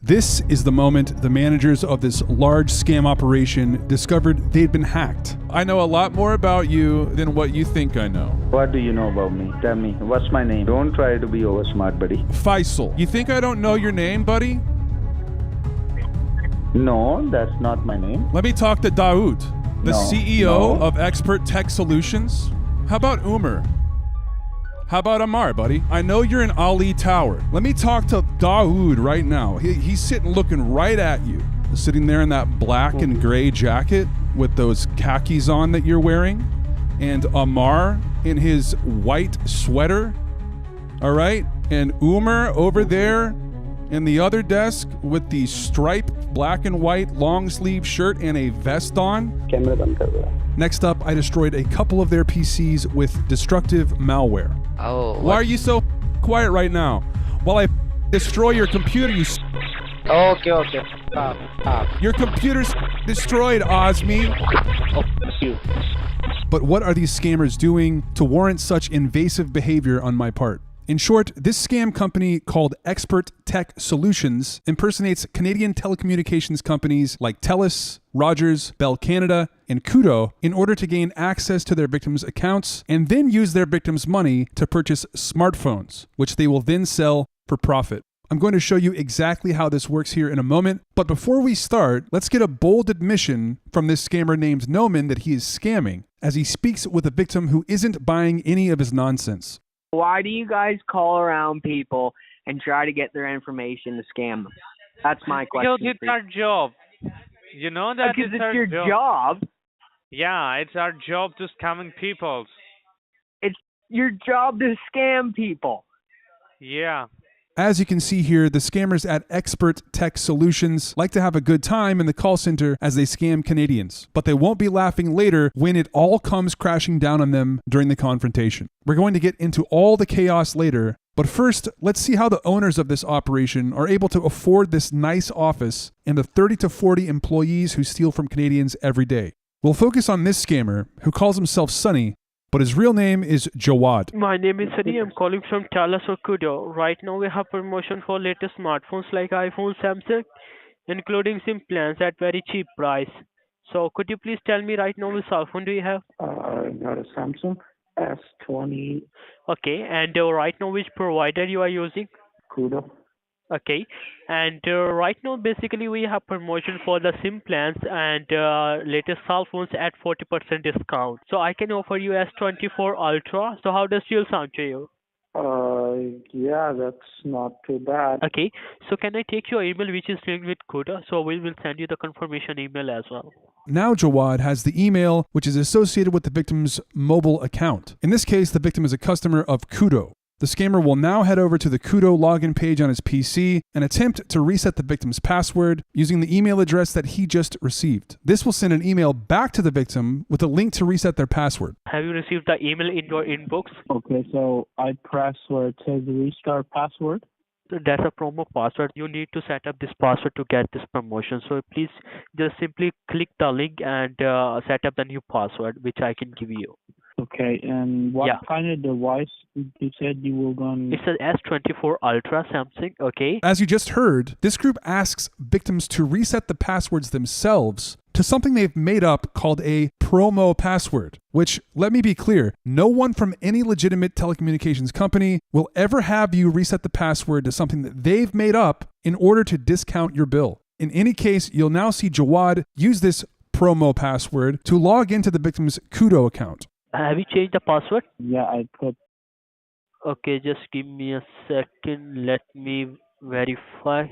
This is the moment the managers of this large scam operation discovered they'd been hacked. I know a lot more about you than what you think I know. What do you know about me? Tell me, what's my name? Don't try to be over smart, buddy. Faisal. You think I don't know your name, buddy? No, that's not my name. Let me talk to Daoud, the No, CEO no. of Expert Tech Solutions. How about Umar? How about Amar, buddy? I know you're in Ali Tower. Let me talk to Daoud right now. He's sitting looking right at you. Sitting there in that black and gray jacket with those khakis on that you're wearing. And Amar in his white sweater. All right? And Umar over there in the other desk with the striped black and white long sleeve shirt and a vest on. Next up, I destroyed a couple of their PCs with destructive malware. Oh. Why are you so quiet right now? While I destroy your computer, you Okay. Stop. your computer's destroyed, Osmi. Oh, you. But what are these scammers doing to warrant such invasive behavior on my part? In short, this scam company called Expert Tech Solutions impersonates Canadian telecommunications companies like TELUS, Rogers, Bell Canada, and Koodo in order to gain access to their victims' accounts and then use their victims' money to purchase smartphones, which they will then sell for profit. I'm going to show you exactly how this works here in a moment, but before we start, let's get a bold admission from this scammer named Noman that he is scamming, as he speaks with a victim who isn't buying any of his nonsense. Why do you guys call around people and try to get their information to scam them? That's my question. Because it's our job. You know that Because it's our your job. Yeah, it's our job to scamming people. It's your job to scam people. Yeah. As you can see here, the scammers at Expert Tech Solutions like to have a good time in the call center as they scam Canadians, but they won't be laughing later when it all comes crashing down on them during the confrontation. We're going to get into all the chaos later, but first, let's see how the owners of this operation are able to afford this nice office and the 30 to 40 employees who steal from Canadians every day. We'll focus on this scammer, who calls himself Sunny, but his real name is Jawad. My name is Sunny. I'm calling from Talas or Kudo. Right now we have promotion for latest smartphones like iPhone, Samsung, including SIM plans at very cheap price. So could you please tell me right now which cell phone do you have? Got a Samsung S20 Okay, and right now which provider you are using? Kudo. Okay, and right now basically we have promotion for the SIM plans and latest cell phones at 40% discount. So I can offer you S24 Ultra. So how does it sound to you? Yeah, that's not too bad. Okay, so can I take your email which is linked with Kudo? So we will send you the confirmation email as well. Now Jawad has the email which is associated with the victim's mobile account. In this case, the victim is a customer of Koodo. The scammer will now head over to the Koodo login page on his PC and attempt to reset the victim's password using the email address that he just received. This will send an email back to the victim with a link to reset their password. Have you received the email in your inbox? Okay, so I press where it says restart password. That's a promo password. You need to set up this password to get this promotion. So please just simply click the link and set up the new password, which I can give you. Okay, and what Yeah. kind of device you said you were going It's an S24 Ultra Samsung, okay? As you just heard, this group asks victims to reset the passwords themselves to something they've made up called a promo password, which, let me be clear, no one from any legitimate telecommunications company will ever have you reset the password to something that they've made up in order to discount your bill. In any case, you'll now see Jawad use this promo password to log into the victim's Koodo account. Have you changed the password? Yeah, I put Okay, just give me a second. Let me verify.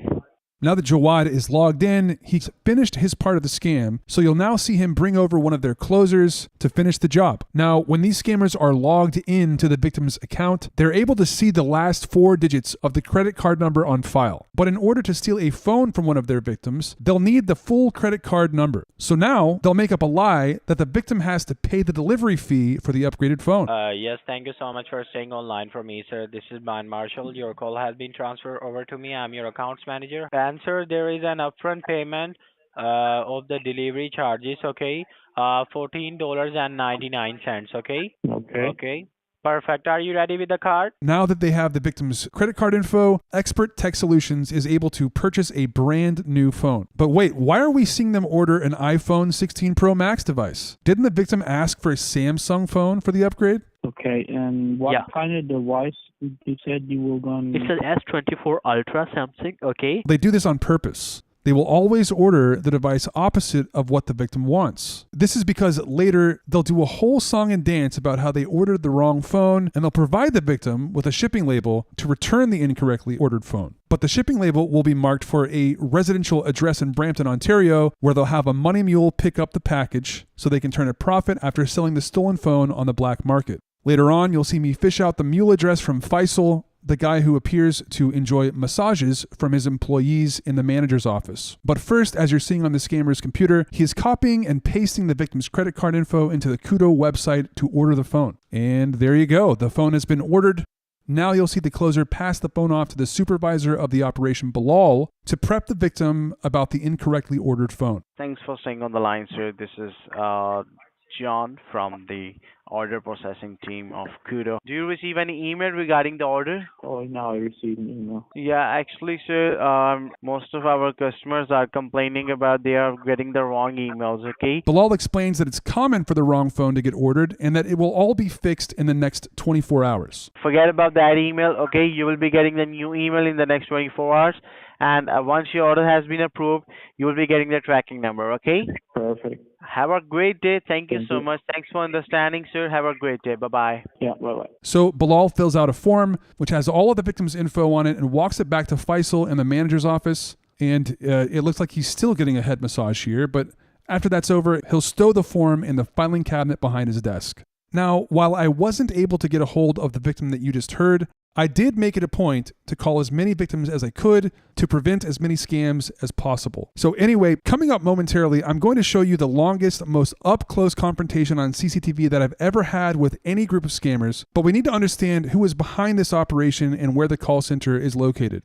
Now that Jawad is logged in, he's finished his part of the scam, so you'll now see him bring over one of their closers to finish the job. Now, when these scammers are logged into the victim's account, they're able to see the last 4 digits of the credit card number on file. But in order to steal a phone from one of their victims, they'll need the full credit card number. So now, they'll make up a lie that the victim has to pay the delivery fee for the upgraded phone. Yes, thank you so much for staying online for me, sir. This is Brian Marshall. Your call has been transferred over to me. I'm your accounts manager. And, sir, there is an upfront payment of the delivery charges, okay? $14.99, okay? okay. Okay. Perfect. Are you ready with the card? Now that they have the victim's credit card info, Expert Tech Solutions is able to purchase a brand new phone. But wait, why are we seeing them order an iPhone 16 Pro Max device? Didn't the victim ask for a Samsung phone for the upgrade? Okay, and what Yeah. kind of device you said you were going It's an S24 Ultra Samsung, okay? They do this on purpose. They will always order the device opposite of what the victim wants. This is because later they'll do a whole song and dance about how they ordered the wrong phone, and they'll provide the victim with a shipping label to return the incorrectly ordered phone. But the shipping label will be marked for a residential address in Brampton, Ontario, where they'll have a money mule pick up the package so they can turn a profit after selling the stolen phone on the black market. Later on, you'll see me fish out the mule address from Faisal, the guy who appears to enjoy massages from his employees in the manager's office. But first, as you're seeing on the scammer's computer, he is copying and pasting the victim's credit card info into the Kudo website to order the phone. And there you go. The phone has been ordered. Now you'll see the closer pass the phone off to the supervisor of the operation, Bilal, to prep the victim about the incorrectly ordered phone. Thanks for staying on the line, sir. This is John from the order processing team of Kudo. Do you receive any email regarding the order? Oh, now I received an email. Yeah, actually, sir, most of our customers are complaining about they are getting the wrong emails, okay? Bilal explains that it's common for the wrong phone to get ordered and that it will all be fixed in the next 24 hours. Forget about that email, okay? You will be getting the new email in the next 24 hours. And once your order has been approved, you will be getting the tracking number, okay? Perfect. Have a great day. Thank you Thank so you. much. Thanks for understanding, sir. Have a great day. Bye-bye. Yeah, bye-bye. So Bilal fills out a form which has all of the victim's info on it and walks it back to Faisal in the manager's office. And it looks like he's still getting a head massage here, but after that's over, he'll stow the form in the filing cabinet behind his desk. Now, while I wasn't able to get a hold of the victim that you just heard, I did make it a point to call as many victims as I could to prevent as many scams as possible. So anyway, coming up momentarily, I'm going to show you the longest, most up-close confrontation on CCTV that I've ever had with any group of scammers, but we need to understand who is behind this operation and where the call center is located.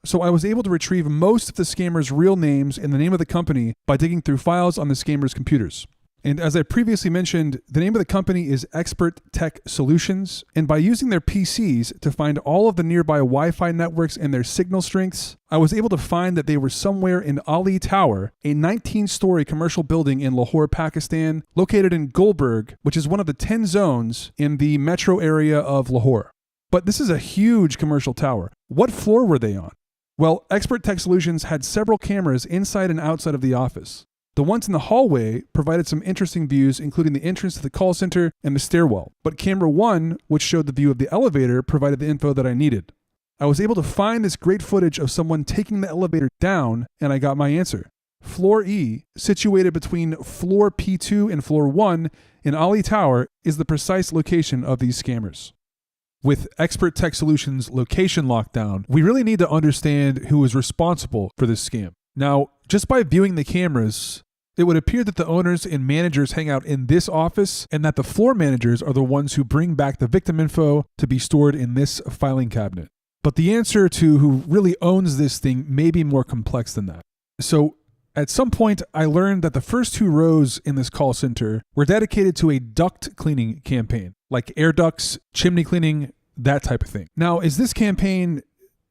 So I was able to retrieve most of the scammers' real names and the name of the company by digging through files on the scammers' computers. And as I previously mentioned, the name of the company is Expert Tech Solutions. And by using their PCs to find all of the nearby Wi-Fi networks and their signal strengths, I was able to find that they were somewhere in Ali Tower, a 19-story commercial building in Lahore, Pakistan, located in Gulberg, which is one of the 10 zones in the metro area of Lahore. But this is a huge commercial tower. What floor were they on? Well, Expert Tech Solutions had several cameras inside and outside of the office. The ones in the hallway provided some interesting views, including the entrance to the call center and the stairwell. But camera 1, which showed the view of the elevator, provided the info that I needed. I was able to find this great footage of someone taking the elevator down, and I got my answer. Floor E, situated between floor P2 and floor 1 in Ali Tower, is the precise location of these scammers. With Expert Tech Solutions location lockdown, we really need to understand who is responsible for this scam. Now, just by viewing the cameras, it would appear that the owners and managers hang out in this office and that the floor managers are the ones who bring back the victim info to be stored in this filing cabinet. But the answer to who really owns this thing may be more complex than that. So, at some point, I learned that the first 2 rows in this call center were dedicated to a duct cleaning campaign, like air ducts, chimney cleaning, that type of thing. Now, is this campaign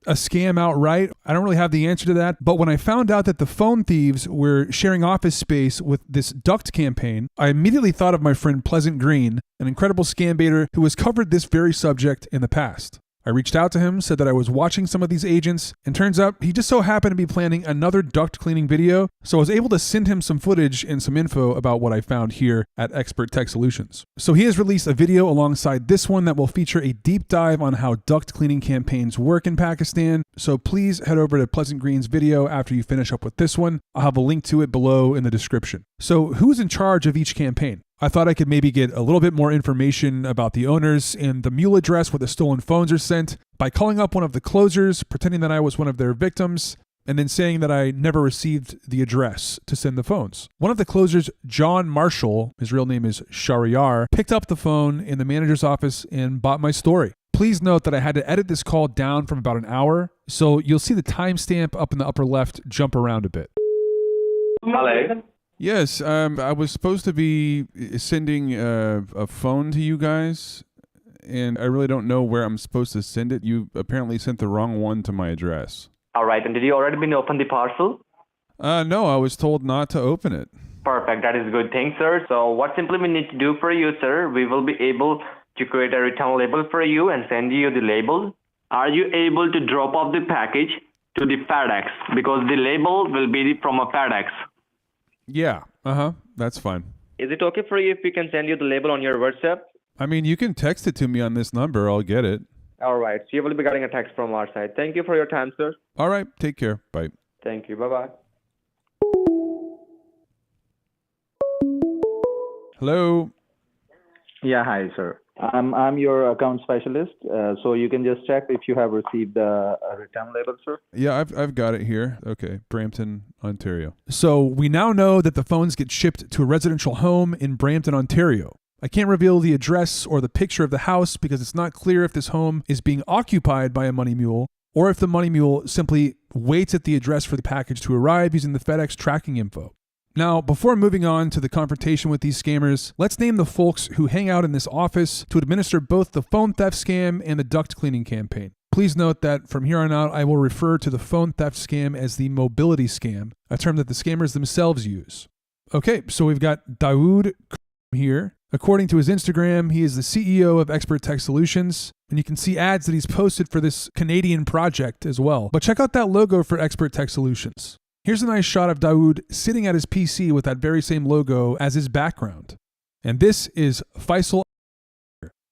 a scam outright? I don't really have the answer to that, but when I found out that the phone thieves were sharing office space with this duct campaign, I immediately thought of my friend Pleasant Green, an incredible scam baiter who has covered this very subject in the past. I reached out to him, said that I was watching some of these agents, and turns out he just so happened to be planning another duct cleaning video, so I was able to send him some footage and some info about what I found here at Expert Tech Solutions. So he has released a video alongside this one that will feature a deep dive on how duct cleaning campaigns work in Pakistan, so please head over to Pleasant Green's video after you finish up with this one. I'll have a link to it below in the description. So who's in charge of each campaign? I thought I could maybe get a little bit more information about the owners and the mule address where the stolen phones are sent by calling up one of the closers, pretending that I was one of their victims, and then saying that I never received the address to send the phones. One of the closers, John Marshall, his real name is Shariar, picked up the phone in the manager's office and bought my story. Please note that I had to edit this call down from about an hour, so you'll see the timestamp up in the upper left jump around a bit. Hello. Yes, I was supposed to be sending a phone to you guys, and I really don't know where I'm supposed to send it. You apparently sent the wrong one to my address. All right, and did you already been open the parcel? No, I was told not to open it. Perfect, that is a good thing, sir. So what simply we need to do for you, sir, we will be able to create a return label for you and send you the label. Are you able to drop off the package to the FedEx? Because the label will be from a FedEx. Yeah, that's fine. Is it okay for you if we can send you the label on your WhatsApp? I mean, you can text it to me on this number. I'll get it. All right, so you will be getting a text from our side. Thank you for your time, sir. All right, take care. Bye. Thank you, bye-bye. Hello. Yeah, hi, sir. I'm your account specialist, so you can just check if you have received the return label, sir. Yeah, I've got it here. Okay, Brampton, Ontario. So we now know that the phones get shipped to a residential home in Brampton, Ontario. I can't reveal the address or the picture of the house because it's not clear if this home is being occupied by a money mule or if the money mule simply waits at the address for the package to arrive using the FedEx tracking info. Now, before moving on to the confrontation with these scammers, let's name the folks who hang out in this office to administer both the phone theft scam and the duct cleaning campaign. Please note that from here on out, I will refer to the phone theft scam as the mobility scam, a term that the scammers themselves use. Okay, so we've got Dawood here. According to his Instagram, he is the CEO of Expert Tech Solutions, and you can see ads that he's posted for this Canadian project as well. But check out that logo for Expert Tech Solutions. Here's a nice shot of Dawood sitting at his PC with that very same logo as his background. And this is Faisal.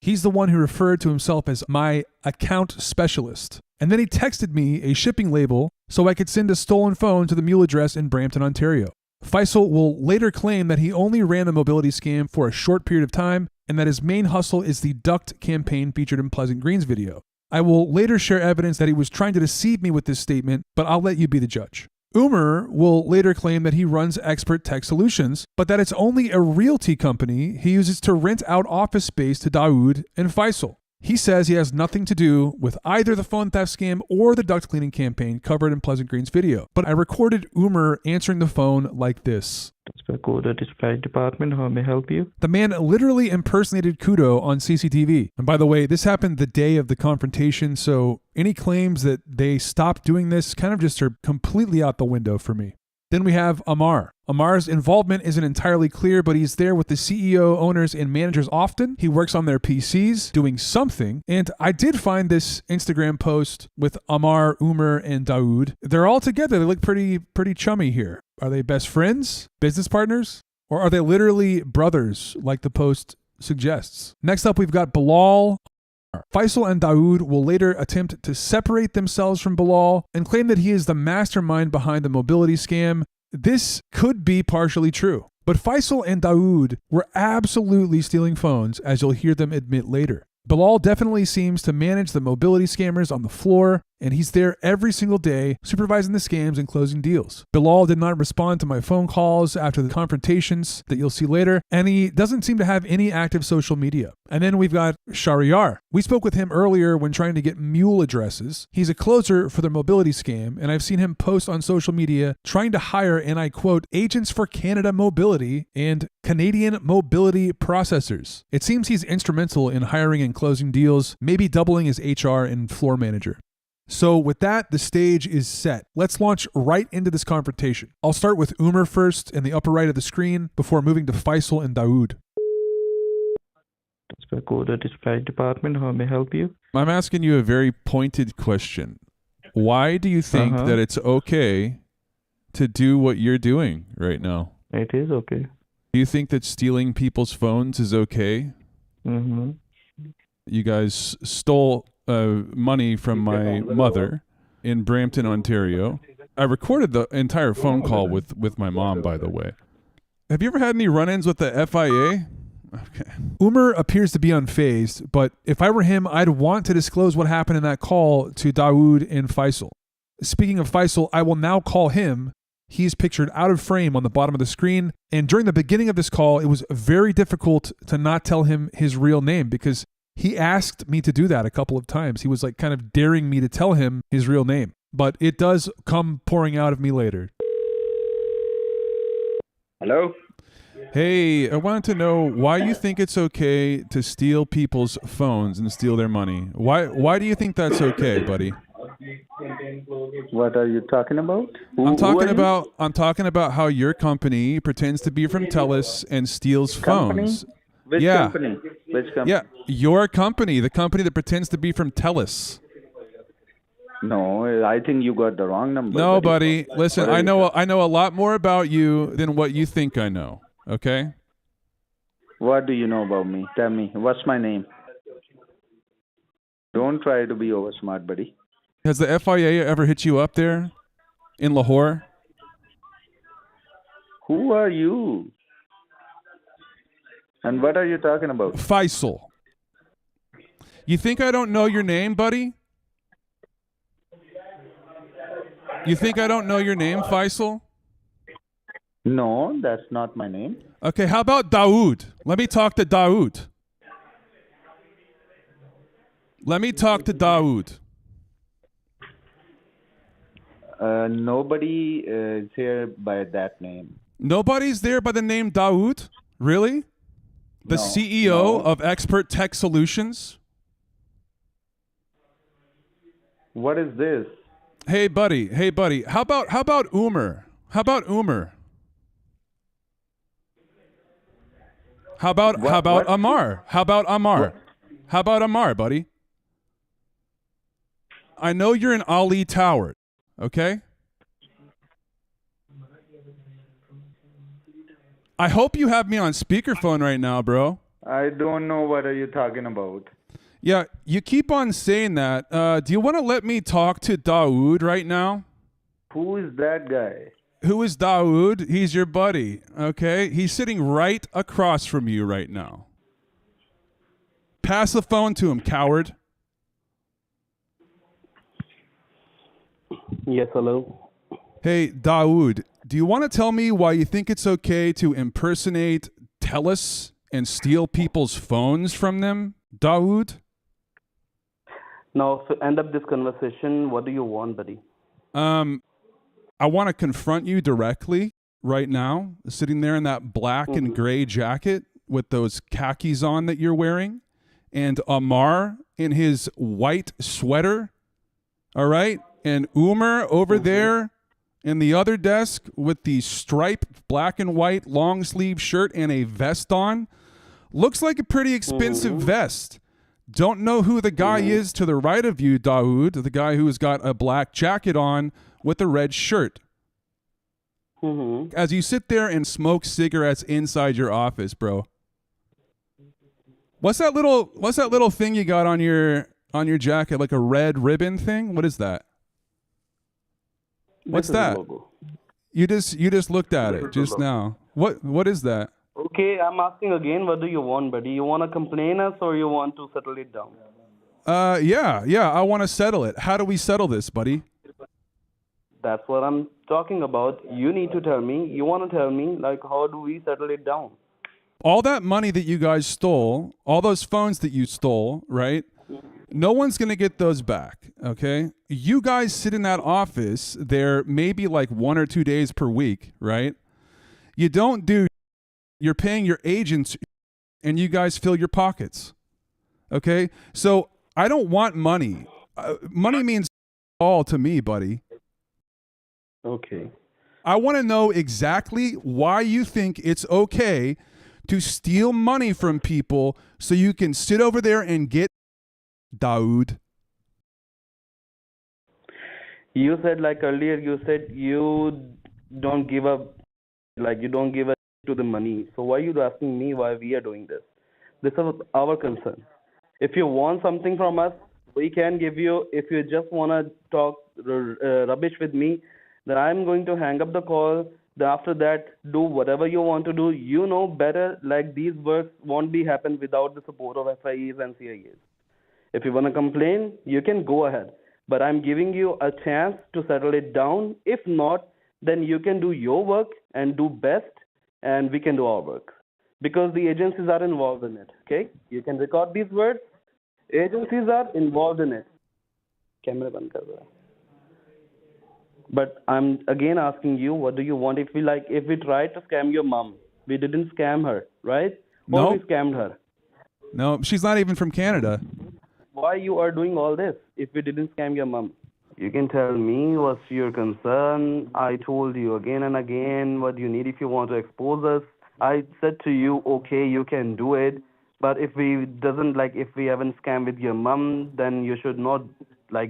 He's the one who referred to himself as my account specialist. And then he texted me a shipping label so I could send a stolen phone to the mule address in Brampton, Ontario. Faisal will later claim that he only ran the mobility scam for a short period of time and that his main hustle is the duct campaign featured in Pleasant Green's video. I will later share evidence that he was trying to deceive me with this statement, but I'll let you be the judge. Umar will later claim that he runs Expert Tech Solutions, but that it's only a realty company he uses to rent out office space to Dawood and Faisal. He says he has nothing to do with either the phone theft scam or the duct cleaning campaign covered in Pleasant Green's video. But I recorded Umar answering the phone like this. Display department, how may I help you? The man literally impersonated Kudo on CCTV. And by the way, this happened the day of the confrontation, so any claims that they stopped doing this kind of just are completely out the window for me. Then we have Amar. Amar's involvement isn't entirely clear, but he's there with the CEO, owners, and managers often. He works on their PCs, doing something. And I did find this Instagram post with Amar, Umar, and Dawood. They're all together. They look pretty chummy here. Are they best friends? Business partners? Or are they literally brothers, like the post suggests? Next up, we've got Bilal. Faisal and Dawood will later attempt to separate themselves from Bilal and claim that he is the mastermind behind the mobility scam. This could be partially true, but Faisal and Dawood were absolutely stealing phones, as you'll hear them admit later. Bilal definitely seems to manage the mobility scammers on the floor, and he's there every single day supervising the scams and closing deals. Bilal did not respond to my phone calls after the confrontations that you'll see later, and he doesn't seem to have any active social media. And then we've got Shahryar. We spoke with him earlier when trying to get mule addresses. He's a closer for the mobility scam, and I've seen him post on social media trying to hire, and I quote, agents for Canada Mobility and Canadian Mobility Processors. It seems he's instrumental in hiring and closing deals, maybe doubling his HR and floor manager. So with that, the stage is set. Let's launch right into this confrontation. I'll start with Umar first in the upper right of the screen before moving to Faisal and Dawood. Display department, how may I help you? I'm asking you a very pointed question. Why do you think that it's okay to do what you're doing right now? It is okay. Do you think that stealing people's phones is okay? Mm-hmm. You guys stole money from my mother in Brampton, Ontario. I recorded the entire phone call with my mom, by the way. Have you ever had any run-ins with the FIA? Okay. Umar appears to be unfazed, but if I were him, I'd want to disclose what happened in that call to Dawood and Faisal. Speaking of Faisal, I will now call him. He's pictured out of frame on the bottom of the screen, and during the beginning of this call, it was very difficult to not tell him his real name because he asked me to do that a couple of times. He was like kind of daring me to tell him his real name, but it does come pouring out of me later. Hello? Hey, I wanted to know why you think it's okay to steal people's phones and steal their money. Why do you think that's okay, buddy? What are you talking about? I'm Who are you? I'm talking about how your company pretends to be from TELUS and steals Company? phones. Which Yeah. company? Which company? Yeah, your company, the company that pretends to be from TELUS. No, I think you got the wrong number. No, buddy. Listen, What are you I know a lot more about you than what you think I know. Okay? What do you know about me? Tell me. What's my name? Don't try to be over smart, buddy. Has the FIA ever hit you up there in Lahore? Who are you? And what are you talking about? Faisal. You think I don't know your name, buddy? You think I don't know your name, Faisal? No, that's not my name. Okay, how about Dawood? Let me talk to Dawood. Let me talk to Dawood. Nobody is here by that name. Nobody's there by the name Dawood? Really? The No, CEO no. of Expert Tech Solutions? What is this? Hey buddy. How about Umar? How about Umar? How about What? Amar? How about Amar? What? How about Amar, buddy? I know you're in Ali Tower, okay? I hope you have me on speakerphone right now, bro. I don't know what are you talking about. Yeah, you keep on saying that. Do you want to let me talk to Dawood right now? Who is that guy? Who is Dawood? He's your buddy, okay? He's sitting right across from you right now. Pass the phone to him, coward. Yes, hello. Hey, Dawood, do you want to tell me why you think it's okay to impersonate TELUS and steal people's phones from them, Dawood? Now, to end up this conversation, what do you want, buddy? I want to confront you directly right now, sitting there in that black and gray jacket with those khakis on that you're wearing, and Amar in his white sweater, all right? And Umar over there in the other desk with the striped black and white long sleeve shirt and a vest on. Looks like a pretty expensive vest. Don't know who the guy is to the right of you, Dawood, the guy who's got a black jacket on with a red shirt. As you sit there and smoke cigarettes inside your office, bro. What's that little thing you got on your jacket, like a red ribbon thing? What is that? What's that? Logo. You just looked at it just now. What is that? Okay, I'm asking again, what do you want, buddy? You want to complain us or you want to settle it down? Yeah, I want to settle it. How do we settle this, buddy? That's what I'm talking about. You need to tell me. You want to tell me, like, how do we settle it down? All that money that you guys stole, all those phones that you stole, right? No one's going to get those back, okay? You guys sit in that office there maybe like 1 or 2 days per week, right? You don't do, you're paying your agents and you guys fill your pockets, okay? So I don't want money. Money means all to me, buddy. Okay. I want to know exactly why you think it's okay to steal money from people so you can sit over there and get Dawood. You said, like earlier, you said you don't give up, like you don't give up to the money. So why are you asking me why we are doing this? This is our concern. If you want something from us, we can give you. If you just want to talk rubbish with me, then I'm going to hang up the call. Then after that, do whatever you want to do. You know better, like these works won't be happen without the support of FIEs and CIAs. If you want to complain, you can go ahead. But I'm giving you a chance to settle it down. If not, then you can do your work and do best, and we can do our work. Because the agencies are involved in it, okay? You can record these words. Agencies are involved in it. Camera band kar raha hai. But I'm again asking you, what do you want? If we try to scam your mom, We didn't scam her, right? Or No. we scammed her. No, she's not even from Canada. Why you are doing all this if we didn't scam your mom? You can tell me what's your concern. I told you again and again what you need if you want to expose us. I said to you, okay, you can do it, but if we haven't scammed with your mom, then you should not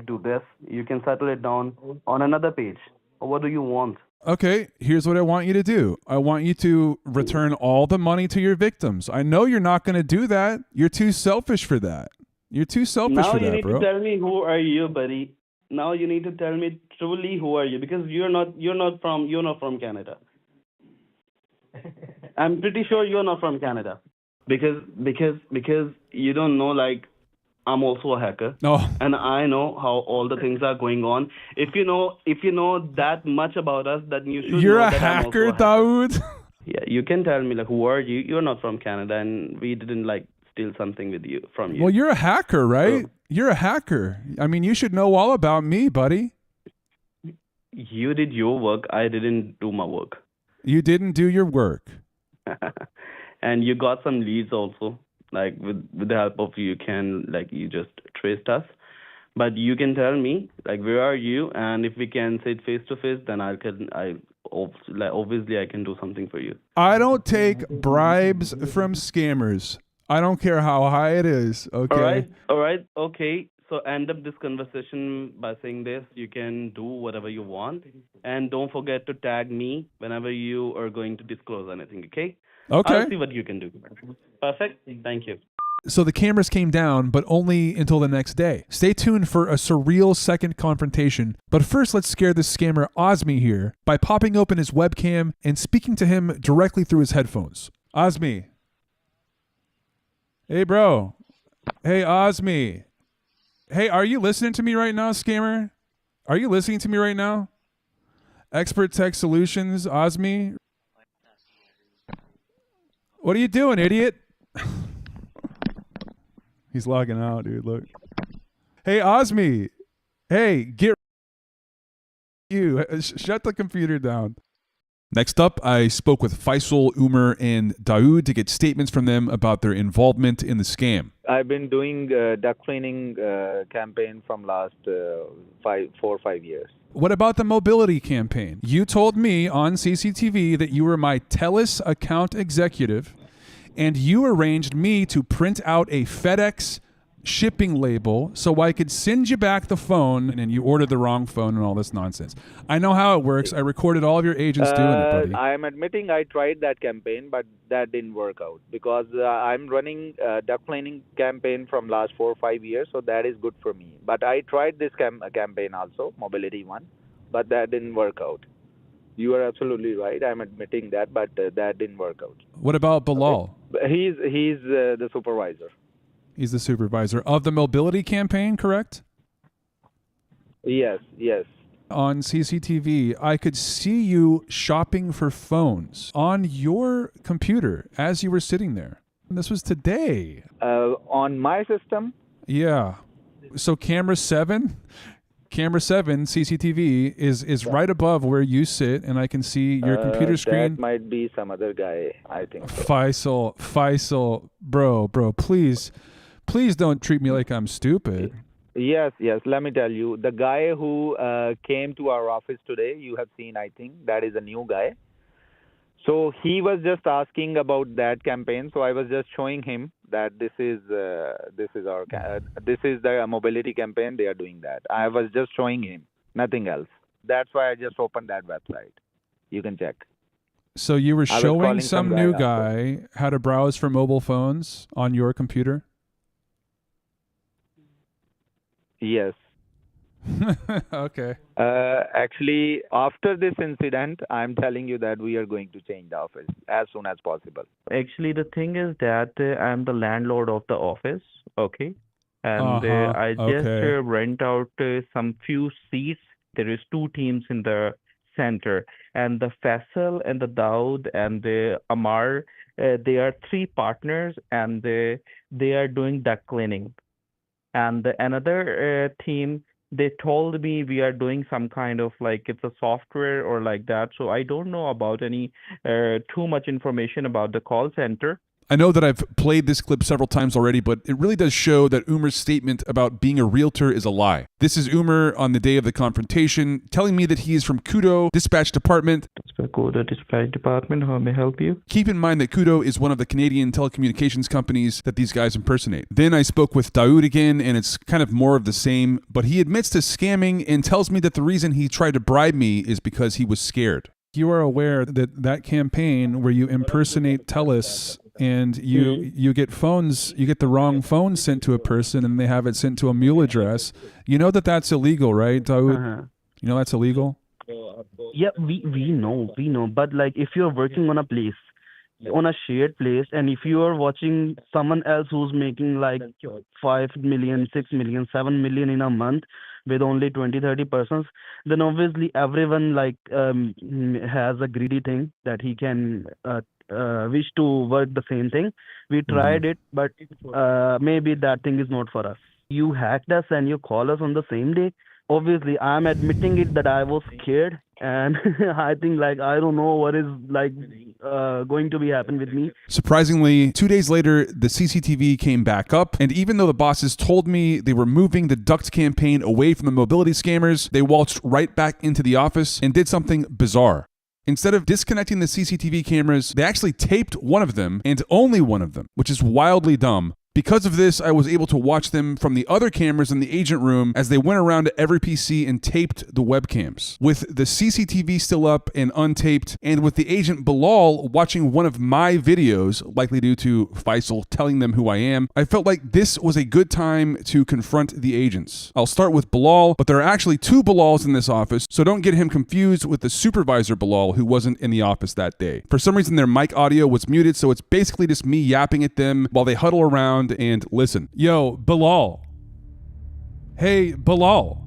do this. You can settle it down on another page. Or what do you want? Okay, here's what I want you to do. I want you to return all the money to your victims. I know you're not going to do that. You're too selfish for that. You're too selfish Now for you that, need bro. to tell me who are you, buddy. Now you need to tell me truly who are you, because you're not from Canada. I'm pretty sure you're not from Canada. Because you don't know, I'm also a hacker. Oh. And I know how all the things are going on. If you know that much about us, then you should You're know a that I'm also hacker, a hacker. Daoud. Yeah, you can tell me who are you? You're not from Canada, and we didn't steal something from you. Well, you're a hacker, right? You're a hacker. I mean, you should know all about me, buddy. You did your work. I didn't do my work. You didn't do your work. And you got some leads also. With the help of you you just traced us. But you can tell me where are you, and if we can sit face to face, then obviously I can do something for you. I don't take bribes from scammers. I don't care how high it is, okay? All right, okay. So end up this conversation by saying this. You can do whatever you want. And don't forget to tag me whenever you are going to disclose anything, okay? Okay. I'll see what you can do. Perfect. Thank you. So the cameras came down, but only until the next day. Stay tuned for a surreal second confrontation. But first, let's scare this scammer Osmi here by popping open his webcam and speaking to him directly through his headphones. Osmi. Hey, bro. Hey, Osmi. Hey, are you listening to me right now, scammer? Are you listening to me right now? Expert Tech Solutions, Osmi. What are you doing, idiot? He's logging out, dude. Look. Hey, Osmi. Hey, get you. Shut the computer down. Next up, I spoke with Faisal, Umar, and Daoud to get statements from them about their involvement in the scam. I've been doing duck cleaning campaign from last 4 or 5 years. What about the mobility campaign? You told me on CCTV that you were my TELUS account executive, and you arranged me to print out a FedEx shipping label so I could send you back the phone, and you ordered the wrong phone and all this nonsense. I know how it works. I recorded all of your agents doing it, buddy. I'm admitting I tried that campaign, but that didn't work out because I'm running duck cleaning campaign from last 4 or 5 years, so that is good for me. But I tried this campaign also, mobility one, but that didn't work out. You are absolutely right. I'm admitting that, but that didn't work out. What about Bilal? Okay. He's the supervisor. He's the supervisor of the mobility campaign, correct? Yes. On CCTV, I could see you shopping for phones on your computer as you were sitting there. This was today. On my system? Yeah. So camera 7 CCTV is right above where you sit, and I can see your computer screen. That might be some other guy, I think. So. Faisal, bro, please don't treat me like I'm stupid. Yes. Let me tell you, the guy who came to our office today, you have seen, I think, that is a new guy. So he was just asking about that campaign. So I was just showing him that this is the mobility campaign. They are doing that. I was just showing him, nothing else. That's why I just opened that website. You can check. So you were showing some new guy guy how to browse for mobile phones on your computer? Yes. Okay. Actually, after this incident, I'm telling you that we are going to change the office as soon as possible. Actually, the thing is that I'm the landlord of the office, okay? And I just rent out some few seats. There is 2 teams in the center. And the Faisal and the Daoud and the Amar, they are 3 partners, and they are doing duct cleaning. And another team They told me we are doing some kind of like it's a software or like that. So I don't know about any too much information about the call center. I know that I've played this clip several times already, but it really does show that Umer's statement about being a realtor is a lie. This is Umer on the day of the confrontation, telling me that he is from Kudo Dispatch Department. Kudo Dispatch Department, how may I help you? Keep in mind that Kudo is one of the Canadian telecommunications companies that these guys impersonate. Then I spoke with Daoud again, and it's kind of more of the same, but he admits to scamming and tells me that the reason he tried to bribe me is because he was scared. You are aware that that campaign where you impersonate TELUS and you get phones, you get the wrong phone sent to a person and they have it sent to a mule address. You know that that's illegal, right, Daoud? You know that's illegal? Yeah, we know. But like if you're working on a place, on a shared place, and if you are watching someone else who's making like 5 million, 6 million, 7 million in a month with only 20-30 persons, then obviously everyone like has a greedy thing that he can wish to work the same thing. We tried it, but maybe that thing is not for us. You hacked us and you call us on the same day. Obviously, I'm admitting it that I was scared, and I think like I don't know what is like going to be happen with me. Surprisingly, 2 days later, the CCTV came back up, and even though the bosses told me they were moving the duct campaign away from the mobility scammers, they waltzed right back into the office and did something bizarre. Instead of disconnecting the CCTV cameras, they actually taped one of them, and only one of them, which is wildly dumb. Because of this, I was able to watch them from the other cameras in the agent room as they went around to every PC and taped the webcams. With the CCTV still up and untaped, and with the agent Bilal watching one of my videos, likely due to Faisal telling them who I am, I felt like this was a good time to confront the agents. I'll start with Bilal, but there are actually two Bilals in this office, so don't get him confused with the supervisor Bilal who wasn't in the office that day. For some reason, their mic audio was muted, so it's basically just me yapping at them while they huddle around and listen. Yo, Bilal. Hey, Bilal.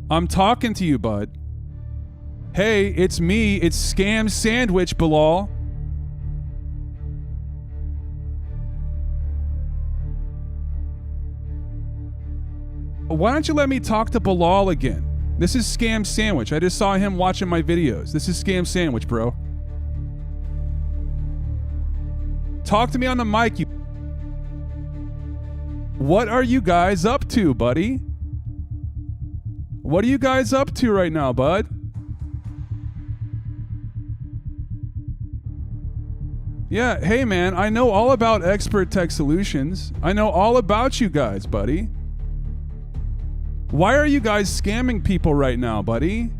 I'm talking to you, bud. Hey, it's me. It's Scam Sandwich, Bilal. Why don't you let me talk to Bilal again? This is Scam Sandwich. I just saw him watching my videos. This is Scam Sandwich, bro. Talk to me on the mic, you... What are you guys up to, buddy? What are you guys up to right now, bud? Yeah, hey man, I know all about Expert Tech Solutions. I know all about you guys, buddy. Why are you guys scamming people right now, buddy?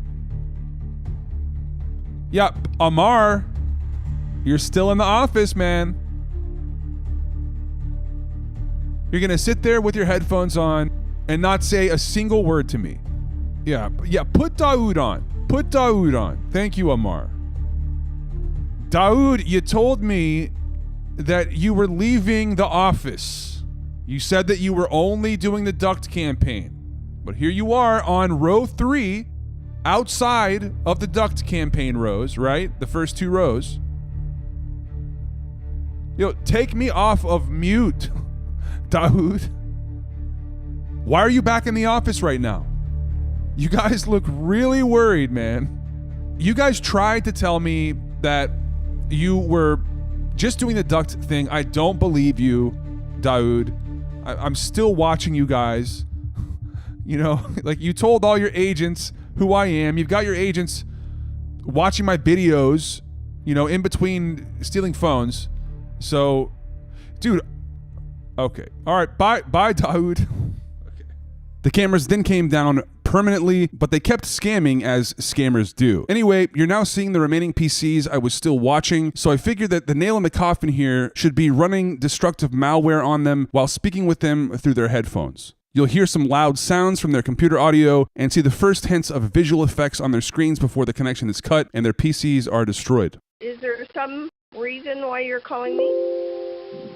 Yep, Amar, you're still in the office, man. You're gonna sit there with your headphones on and not say a single word to me. Yeah, put Daoud on. Put Daoud on. Thank you, Amar. Daoud, you told me that you were leaving the office. You said that you were only doing the duct campaign. But here you are on row 3, outside of the duct campaign rows, right? The first 2 rows. Yo, take me off of mute. Daoud, why are you back in the office right now? You guys look really worried, man. You guys tried to tell me that you were just doing the duct thing. I don't believe you, Daoud. I'm still watching you guys. You know, like you told all your agents who I am. You've got your agents watching my videos, you know, in between stealing phones. So, dude, okay. All right. Bye, Daoud. Okay. The cameras then came down permanently, but they kept scamming as scammers do. Anyway, you're now seeing the remaining PCs I was still watching, so I figured that the nail in the coffin here should be running destructive malware on them while speaking with them through their headphones. You'll hear some loud sounds from their computer audio and see the first hints of visual effects on their screens before the connection is cut and their PCs are destroyed. Is there some reason why you're calling me?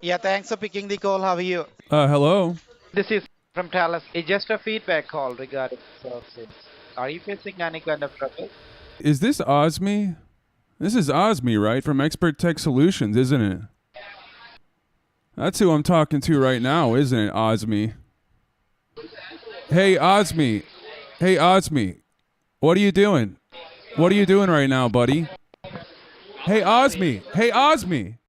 Yeah, thanks for picking the call. How are you? Hello. This is from Talas. It's just a feedback call regarding services. Are you facing any kind of trouble? Is this Osmi? This is Osmi, right? From Expert Tech Solutions, isn't it? That's who I'm talking to right now, isn't it, Osmi? Hey, Osmi. Hey, Osmi. What are you doing? What are you doing right now, buddy? Hey, Osmi. Hey, Osmi.